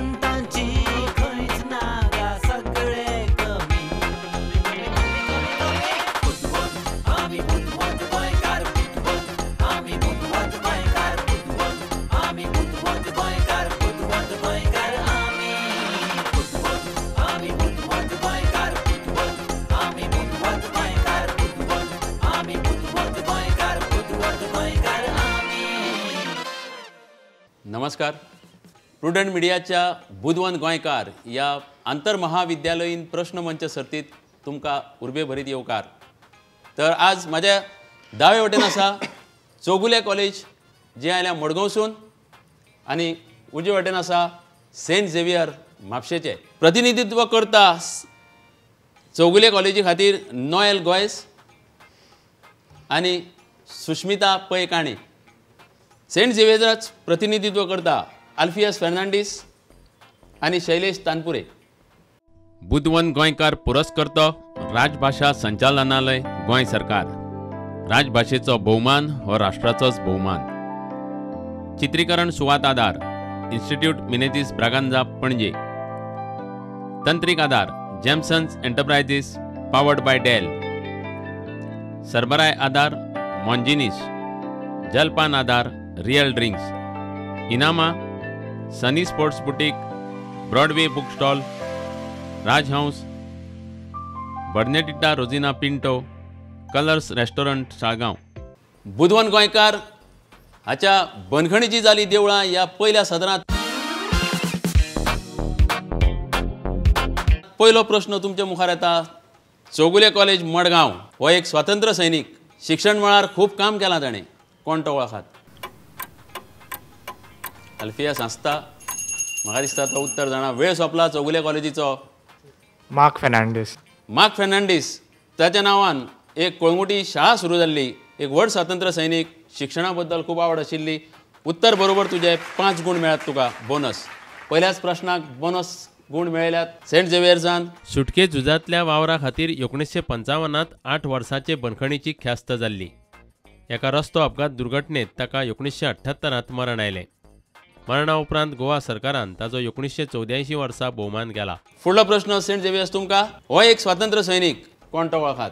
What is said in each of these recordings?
संतांची खंयच नागा सगळे कमी बुद्धवंत आमी बुद्धवंत गोंयकार बुद्धवंत आमी बुद्धवंत गोंयकार बुद्धवंत आमी बुद्धवंत गोंयकार बुद्धवंत गोंयकार आमी बुद्धवंत आमी बुद्धवंत गोंयकार बुद्धवंत आमी बुद्धवंत गोंयकार बुद्धवंत आमी बुद्धवंत गोंयकार बुद्धवंत गोंयकार आमी. नमस्कार. प्रुडंट मिडियाच्या बुद्धवंत गोंयकार या आंतरमहाविद्यालयीन प्रश्न मंच सर्तीत तुमकां उर्बे भरीत येवकार. तर आज माझ्या दावे वटेन आसा चौगुले कॉलेज जे आयल्या मडगांवसून आनी उजवे वटेन आसा सेंट झेवियर म्हापशेचे. प्रतिनिधित्व करता चौगुले कॉलेजी खातीर नोएल गोयस आनी सुष्मिता पै काणी. सेंट झेवियर्स प्रतिनिधित्व करता अल्फियस फेर्नांडीस आनी शैलेश तानपुरे. बुद्धवंत गोंयकार पुरस्कर्तो राजभाषा संचालनालय गोंय सरकार. राजभाषेचो भोवमान हो राष्ट्राचोच भोवमान. चित्रीकरण सुवात आदार इन्स्टिट्यूट मिनेझीस ब्रागांझा पणजे. तंत्रीक आदार Jamesons enterprises powered by Dell. सरबराय आदार मॉन्जिनीस. जलपान आदार रियल ड्रिंक्स. इनामा sunny sports boutique, Broadway book stall, Rajhans, Bernadita Rosina Pinto, colours restaurant Saligao. बुद्धवंत गोंयकार हाच्या बंदखणीची जाली देवळां ह्या पयल्या सदरांत पयलो प्रश्न तुमच्या मुखार येता. चौगुले कॉलेज मडगांव हो एक स्वातंत्र्य सैनीक. शिक्षण मळार खूब काम केलां ताणें. कोण तो वळखात? अल्फियस आसता. म्हाका दिसता तो उत्तर जाणा. वेळ सोंपला. चौगुले कॉलेजीचो मार्क फेर्नांडीस. मार्क फेर्नांडीस ताच्या नांवान एक कळंगुटी शाळा सुरू जाल्ली. एक व्हड स्वातंत्र्य सैनीक. शिक्षणा बद्दल खूब आवड आशिल्ली. उत्तर बरोबर तुजे 5 गुण मेळ्ळ्यात तुका बोनस. पयल्याच प्रश्नाक बोनस गुण मेळयल्यात. सेंट झेवियर्सान सुटके झुजांतल्या वावरा खातीर 1955त 8 वर्सांचे बंदखणीची ख्यास्त जाल्ली. एका रस्तो अपघात दुर्घटनेत ताका 1978त मरण आयलें. मरणा उपरांत गोवा सरकारान ताचो 1984 वर्सा भोवमान केला. फुडलो प्रश्न सेंट झेवियर्स तुमकां. हो एक स्वातंत्र्य सैनीक. कोण तो वळखात?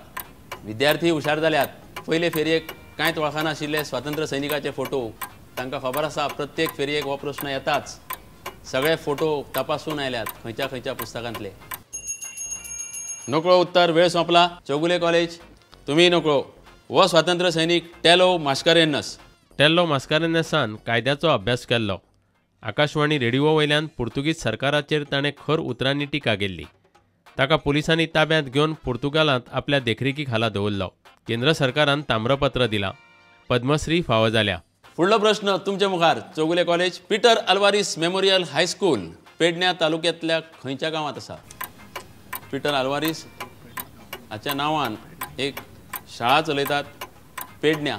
विद्यार्थी हुशार जाल्यात. पयले फेरयेक कांयच वळखनाशिल्ले स्वातंत्र्य सैनिकाचे फोटो तांकां खबर आसा. प्रत्येक फेरयेक हो प्रश्न येताच. सगळे फोटो तपासून आयल्यात खंयच्या खंयच्या पुस्तकांतले. नकळो उत्तर. वेळ सोंपला. चौगुले कॉलेज तुमी नकळो. हो स्वातंत्र्य सैनीक टेलो मास्कारेन्हस. टेल्लो मास्कारेन्हसान कायद्याचो अभ्यास केल्लो. आकाशवाणी रेडिओ वयल्यान पुर्तुगीज सरकाराचेर ताणें खर उतरांनी टिका केल्ली. ताका पुलिसांनी ताब्यांत घेवन पुर्तुगालांत आपल्या देखरेखी खाला दवरलो. केंद्र सरकारान ताम्रपत्र दिलां. पद्मश्री फावो जाल्या. फुडलो प्रश्न तुमच्या मुखार. Chowgule college Peter Alvares memorial high school पेडण्या तालुक्यांतल्या खंयच्या गांवांत आसा? पीटर आल्वारीस हाच्या नांवान एक शाळा चलयतात पेडण्या.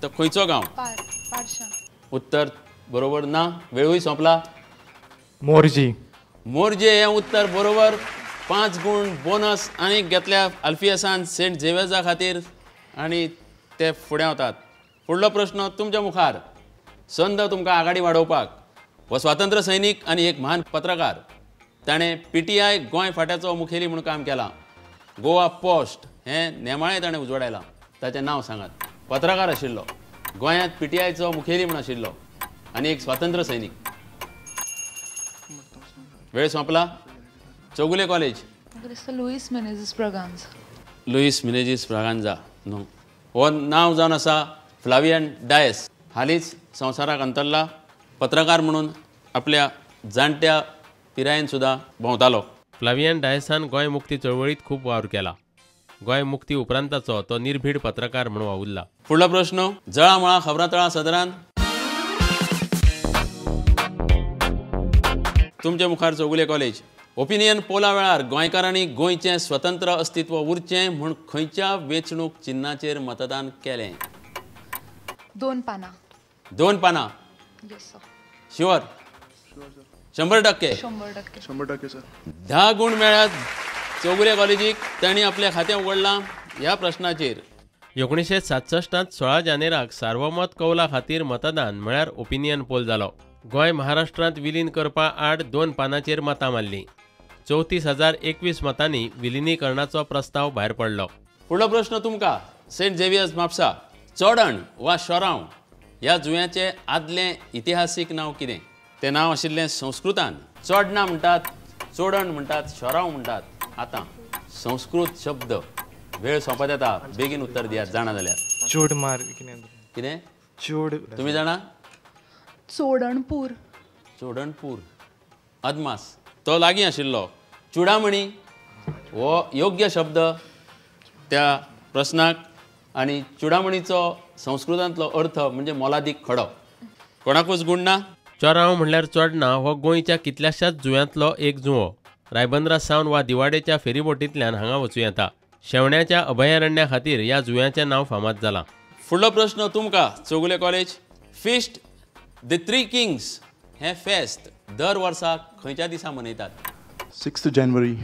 तो खंयचो गांव? उत्तर बरोबर ना. वेळूय सोंपला. मोर्जी. मोर्जे हें उत्तर बरोबर. 5 गुण बोनस आनीक घेतल्या अल्फियसान सेंट झेवियर्सा खातीर आनी ते फुडें वतात. फुडलो प्रश्न तुमच्या मुखार. संद तुमकां आघाडी वाडोवपाक. हो स्वातंत्र्य सैनीक आनी एक महान पत्रकार. ताणें PTI गोंय फांट्याचो मुखेली म्हूण काम केलां. गोवा पोस्ट हें नेमाळें ताणें उजवाडायलां. ताचें नांव सांगात. पत्रकार आशिल्लो. गोंयांत PTIचो मुखेली म्हूण आशिल्लो आनी एक स्वातंत्र्य सैनीक. वेळ सोंपला. चौगुले कॉलेज लुईस मिनेझीस ब्रागांझा. लुईस मिनेझीस ब्रागांझा न्हू. हो नांव जावन आसा फ्लावियन डायस. हालींच संवसाराक अंतरला. पत्रकार म्हणून आपल्या जाणट्या पिरायेन सुद्दां भोंवतालो. फ्लावियन डायसान गोंय मुक्ती चळवळीत खूब वावर केला. गोंय मुक्ती उपरांताचो तो निर्भीड पत्रकार म्हणून वावुरला. फुडलो प्रश्न. जळामळा खबरांतळा सदरांत तुमच्या मुखार चौगुले कॉलेज. ओपिनियन पोला वेळार गोंयकारांनी गोंयचें स्वतंत्र अस्तित्व उरचें म्हूण खंयच्या वेंचणूक चिन्हाचेर मतदान केलें? 2 पानां. 2 पानां. शुअर? 100%? 100% सर. 10 गुण मेळ्यात चौगुले कॉलेजीक. तांणी आपल्या खातें उगडलां ह्या प्रश्नाचेर. 1967 16 जानेराक सार्वमत कौला खातीर मतदान म्हळ्यार ओपिनियन पोल जालो. गोंय महाराष्ट्रांत विलीन करपा आड 2 पानांचेर मतां मारलीं. 34,021 मतांनी विलिनीकरणाचो प्रस्ताव भायर पडलो. फुडलो प्रश्न तुमकां. सेंट झेवियर्स म्हापसा चोडण वा शोरांव ह्या जुंव्याचें आदलें इतिहासीक नांव कितें? तें नांव आशिल्लें संस्कृतान चोडणा म्हणटात, चोडण म्हणटात, शोरांव म्हणटात. आतां संस्कृत शब्द वेळ सोंपत येता. बेगीन उत्तर दियात जाणा जाल्यार. चूड मार कितें चूड तुमी जाणा? चोडणपूर. चोडणपूर. अदमास तो लागीं आशिल्लो. चुडामणी हो योग्य शब्द त्या प्रस्नाक आनी चुडामणीचो संस्कृतांतलो अर्थ म्हणजे मोलादीक खडो. कोणाकूच गुण ना. चोरांव म्हणल्यार चोडणा हो गोंयच्या कितल्याशाच जुंव्यांतलो एक जुंवो. रायबंद्रा सावन वा दिवाडेच्या फेरीबोटींतल्यान हांगा वचूं येता. शेवण्याच्या अभयारण्या खातीर ह्या जुंव्याचें नांव फामाद जालां. फुडलो प्रश्न तुमकां. Chowgule college feast the 3 kings हें फेस्त दर वर्सा खंयच्या दिसा मनयतात? 6th January.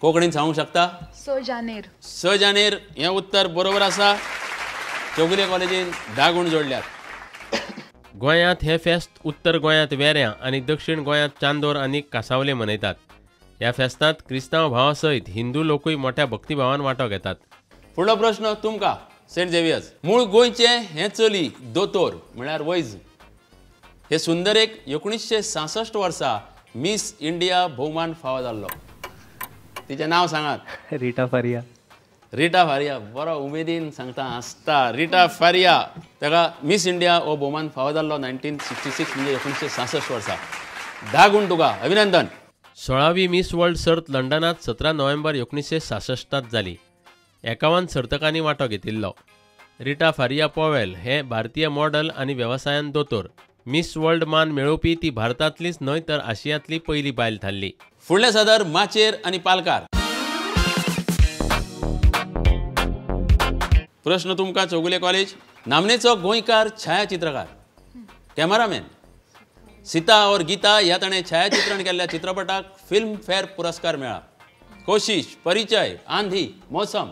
कोंकणीन सांगूंक शकता? 6 जानेर. 6 जानेर हें उत्तर बरोबर आसा. चौगुले कॉलेजीन 10 गुण जोडल्यात. गोंयांत हें फेस्त उत्तर गोंयांत वेऱ्यां आनी दक्षिण गोंयांत चांदोर आनी कांसावले मनयतात. ह्या फेस्तांत क्रिस्तांव भावां सयत हिंदू लोकूय मोठ्या भक्तिभावान वांटो घेतात. फुडलो प्रश्न तुमकां. सेंट झेवियर्स मूळ गोंयचें हें चली दोतोर म्हळ्यार वैज हे सुंदरेक 1966 वर्सा मिस इंडिया भोवमान फावो जाल्लो. तिचें नांव सांगात. रिटा फारिया. रिटा फारिया. बरो उमेदीन सांगता आसता. रिटा फारिया ताका मिस इंडिया हो भोवमान फावो जाल्लो 1966 म्हणजे 1966 वर्सा. 10 गुण तुका. अभिनंदन. 16वी मिस वर्ल्ड सर्त लंडनांत 17 नोव्हेंबर 1966 जाली. 51 सर्तकांनी वांटो घेतिल्लो. रिटा फारिया पॉवेल हे भारतीय मॉडल आनी वेवसायान दोतोर. मिस वर्ल्ड मान मेळोवपी ती भारतांतलीच न्हय तर आशियांतली पयली बायल थारली. फुडलें सदर माचेर आनी पालकार. प्रश्न तुमकां. चौगुले कॉलेज नामनेचो गोंयकार छायाचित्रकार कॅमेरामॅन सीता और गीता ह्या ताणें छायाचित्रण केल्ल्या चित्रपटाक फिल्म फेअर पुरस्कार मेळ्ळा. कोशिश, परिचय, आंधी, मौसम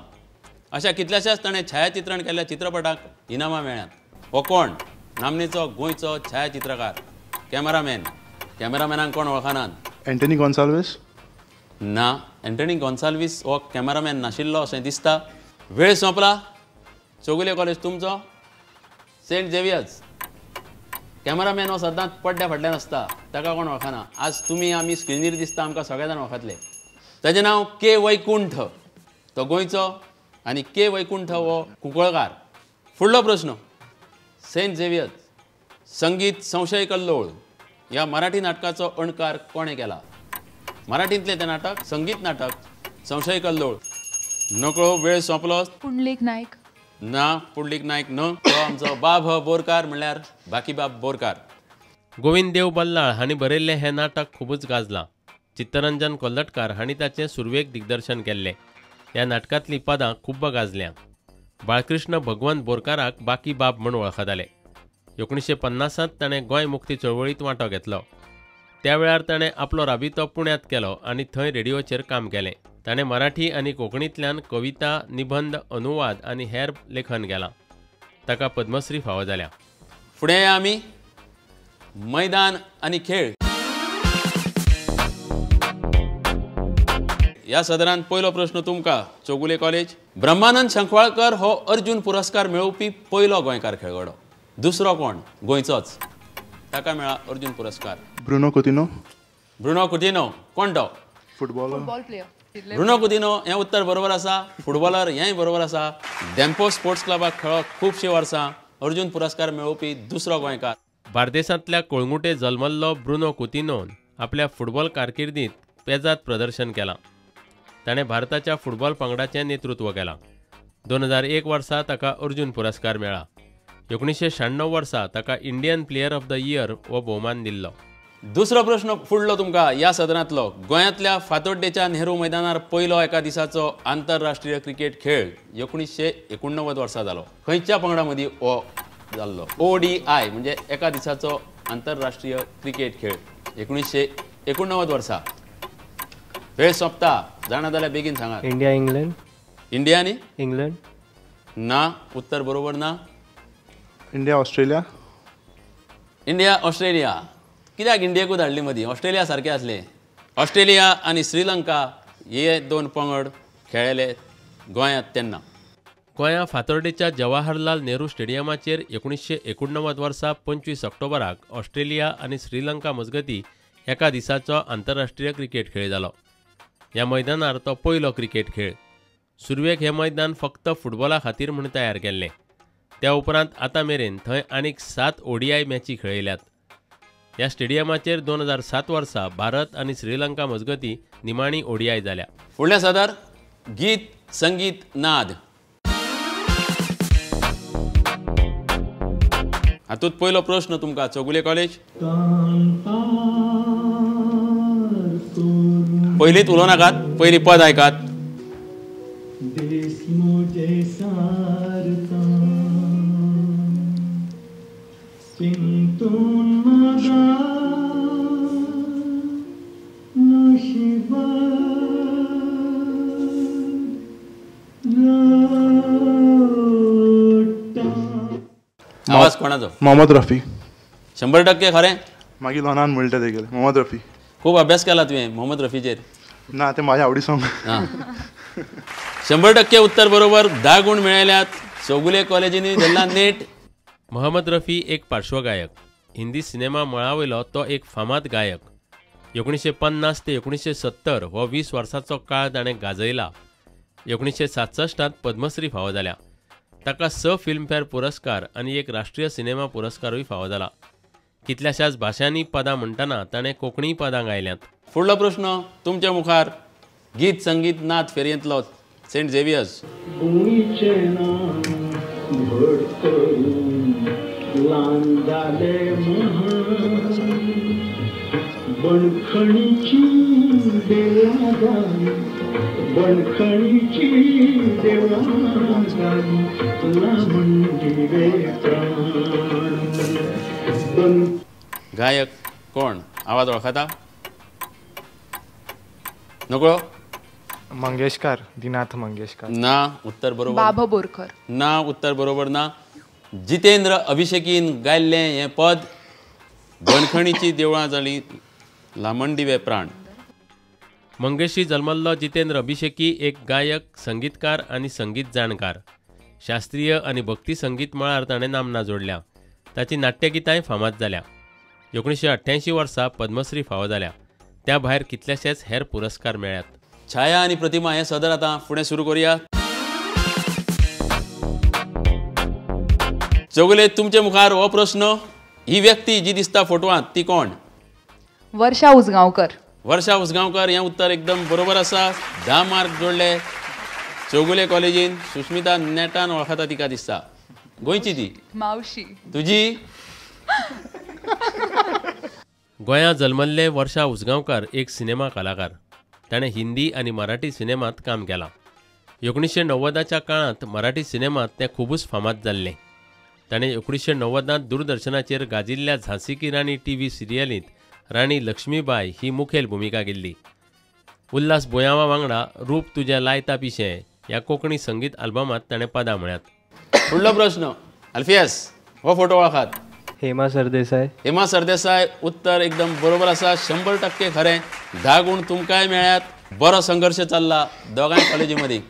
अशा कितल्याशाच ताणें छायाचित्रण केल्ल्या चित्रपटाक इनामां मेळ्ळ्यात. हो कोण? नामनेचो गोंयचो छायाचित्रकार कॅमेरामॅन. कॅमेरामॅनांक कोण वळखनात? Anthony Gonsalves. ना. एंटनी गॉन्साल्वीस हो कॅमेरामॅन नाशिल्लो अशें दिसता. वेळ सोंपला. चौगुले कॉलेज तुमचो. सेंट झेवियर्स कॅमेरामॅन हो सदांच पड्ड्या फाटल्यान आसता. ताका कोण वळखना. आज तुमी आमी स्क्रिनीर दिसता आमकां सगळे जाण वळखतले. ताचें नांव के. वैकुंठ. तो गोंयचो आनी के. वैकुंठ हो कुंकळकार. फुडलो प्रश्न. सेंट झेवियर्स संगीत संशय कल्लोळ ह्या मराठी नाटकाचो अणकार कोणें केला? मराठींतलें तें नाटक संगीत नाटक संशय कल्लोळ. नकळो. वेळ सोंपलो. पुंडलीक नायक. ना. पुंडलीक नायक न्हय. तो आमचो बाब बोरकार म्हणल्यार बाकीबाब बोरकार. गोविंद देव बल्लाळ हांणी बरयल्लें हें नाटक खूबच गाजलां. चित्तरंजन कोल्लटकार हांणी ताचें सुरवेक दिग्दर्शन केल्लें. ह्या नाटकांतलीं पदां खूब गाजल्यां. बाळकृष्ण भगवंत बोरकाराक बाकी बाब म्हूण वळखताले. 1950 ताणें गोंय मुक्ती चळवळींत वांटो घेतलो. त्या वेळार ताणें आपलो राबितो पुण्यांत केलो आनी थंय रेडिओचेर काम केलें. ताणें मराठी आनी कोंकणींतल्यान कविता, निबंध, अनुवाद आनी हेर लेखन केलां. ताका पद्मश्री फावो जाल्या. फुडें आमी मैदान आनी खेळ ह्या सदरांत पयलो प्रश्न तुमकां. चौगुले कॉलेज ब्रह्मानंद शंखवाळकर हो अर्जुन पुरस्कार मेळोवपी पयलो गोंयकार खेळगडो. दुसरो कोण? गोंयचोच. ताका मेळ्ळा अर्जुन पुरस्कार. Bruno Coutinho. ब्रुनो कुटिनो. कोण तो? Footballer. Football player. Bruno Coutinho हें उत्तर बरोबर आसा. फुटबॉलर हेंय बरोबर आसा. डेम्पो स्पोर्ट्स क्लबाक खेळ्ळो खुबशीं वर्सां. अर्जुन पुरस्कार मेळोवपी दुसरो गोंयकार. बार्देसांतल्या कोळंगुटे जल्मल्लो ब्रुनो कुतिनोन आपल्या फुटबॉल कारकिर्दींत पेजात प्रदर्शन केलां. ताणें भारताच्या फुटबॉल पंगडाचें नेतृत्व केलां. 2001 वर्सा ताका अर्जुन पुरस्कार मेळ्ळा. 1996 वर्सा ताका Indian player of the year हो भोवमान दिल्लो. दुसरो प्रश्न फुडलो तुमकां ह्या सदरांतलो. गोंयांतल्या फातोड्डेच्या नेहरू मैदानार पयलो एका दिसाचो आंतरराष्ट्रीय क्रिकेट खेळ 1989 वर्सा जालो. खंयच्या पंगडा मदीं हो जाल्लो? ODI म्हणजे एका दिसाचो आंतरराष्ट्रीय क्रिकेट खेळ 1989 वर्सा. वेळ सोंपता. जाणा जाल्यार बेगीन सांगात. India England. इंडिया न्ही? इंग्लंड. ना. उत्तर बरोबर ना. India Australia. India Australia. कित्याक इंडियेकूच धाडली मदीं ऑस्ट्रेलिया सारकें आसलें ऑस्ट्रेलिया आनी श्रीलंका हे 2 पंगड खेळ्ळे गोंयांत तेन्ना गोंया फातोर्डेच्या जवाहरलाल नेहरू स्टेडियमाचेर 1989 वर्सा 25 ऑक्टोबराक ऑस्ट्रेलिया आनी श्रीलंका मजगतीं एका दिसाचो आंतरराष्ट्रीय क्रिकेट खेळ जालो. ह्या मैदानार तो पयलो क्रिकेट खेळ. सुरवेक हे मैदान फक्त फुटबॉला खातीर म्हूण तयार केल्लें. त्या उपरांत आतां मेरेन थंय आनीक 7 ODI मॅची खेळयल्यात. ह्या स्टेडियमाचेर 2007 वर्सा भारत आनी श्रीलंका मजगतीं निमाणी ODI जाल्या. फुडल्या सदार गीत संगीत नाद हातूंत पयलो प्रश्न तुमकां चौगुले कॉलेज. पयलींच उलोव नाकात, पयलीं पद आयकात. आवाज कोणाचो? मोहम्मद रफी. 100% खरें. मागीर लोनान म्हणटा ते गेले मोहम्मद रफी. खूब अभ्यास केला तुवें मोहम्मद रफीचेर. ना ते म्हाज्या आवडी सॉंग. हां 100% उत्तर बरोबर. 10 गुण मेळयल्यात. चौगुले कॉलेजींनी धरला नेट. मोहम्मद रफी एक पार्श्वगायक. हिंदी सिनेमा मळावयलो तो एक फामाद गायक. 1950 ते 1970 हो 20 वर्सांचो काळ ताणें गाजयला. 1967 पद्मश्री फावो जाल्या. ताका 6 फिल्मफेअर पुरस्कार आनी एक राष्ट्रीय सिनेमा पुरस्कारूय फावो जाला. कितल्याशाच भाशांनी पदां म्हणटना ताणें कोंकणी पदां गायल्यांत. फुडलो प्रश्न तुमच्या मुखार गीत संगीत नाद फेरयेंतलो सेंट झेवियर्स. गायक कोण? आवाज वळखता? नकळो? मंगेशकर, दिनाथ मंगेशकर. ना. उत्तर बरोबर. बाबा बोरकर. ना. उत्तर बरोबर ना. जितेंद्र अभिषेकीन गायल्लें हें पद बंदखणीची देवळां जाली लामणदिवे प्राण. मंगेशी जल्मल्लो जितेंद्र अभिषेकी एक गायक, संगीतकार आनी संगीत जाणकार. शास्त्रीय आनी भक्ती संगीत मळार ताणें नामना जोडल्या. ताची नाट्यगितांय फामाद जाल्या. 1988 वर्सा पद्मश्री फावो जाल्या. त्या भायर कितलेशेच हेर पुरस्कार मेळ्ळ्यात. छाया आनी प्रतिमा हें सदर आतां फुडें सुरू करुया. चौगुले तुमचे मुखार हो प्रश्न. ही व्यक्ती जी दिसता फोटवांत ती कोण? वर्षा उजगांवकर. वर्षा उसगांवकर. हें उत्तर एकदम बरोबर आसा. 10 मार्क जोडले चौगुले कॉलेजीन. सुस्मिता नेटान वळखता तिका दिसता. गोंयची ती मावशी. तुजी? गोंयांत जल्मल्ले वर्षा उसगांवकर एक सिनेमा कलाकार. ताणें हिंदी आनी मराठी सिनेमांत काम केलां. 1990च्या काळांत मराठी सिनेमांत तें खुबूच फामाद जाल्लें. ताणें 1990त दूरदर्शनाचेर गाजिल्ल्या झांसी की राणी TV सिरियलींत राणी लक्ष्मीबाई ही मुखेल भुमिका केल्ली. उल्हास बोयामा वांगडा रूप तुजें लायता पिशें ह्या कोंकणी संगीत आल्बमांत ताणें पदां म्हळ्यात. फुडलो प्रश्न. अल्फियस हो फोटो वळखात? हेमा सरदेसाय. हेमा सरदेसाय. उत्तर एकदम बरोबर आसा. 100% खरें. 10 गुण तुमकांय मेळ्ळ्यात. बरो संघर्श चल्ला दोगांय कॉलेजी मदीं.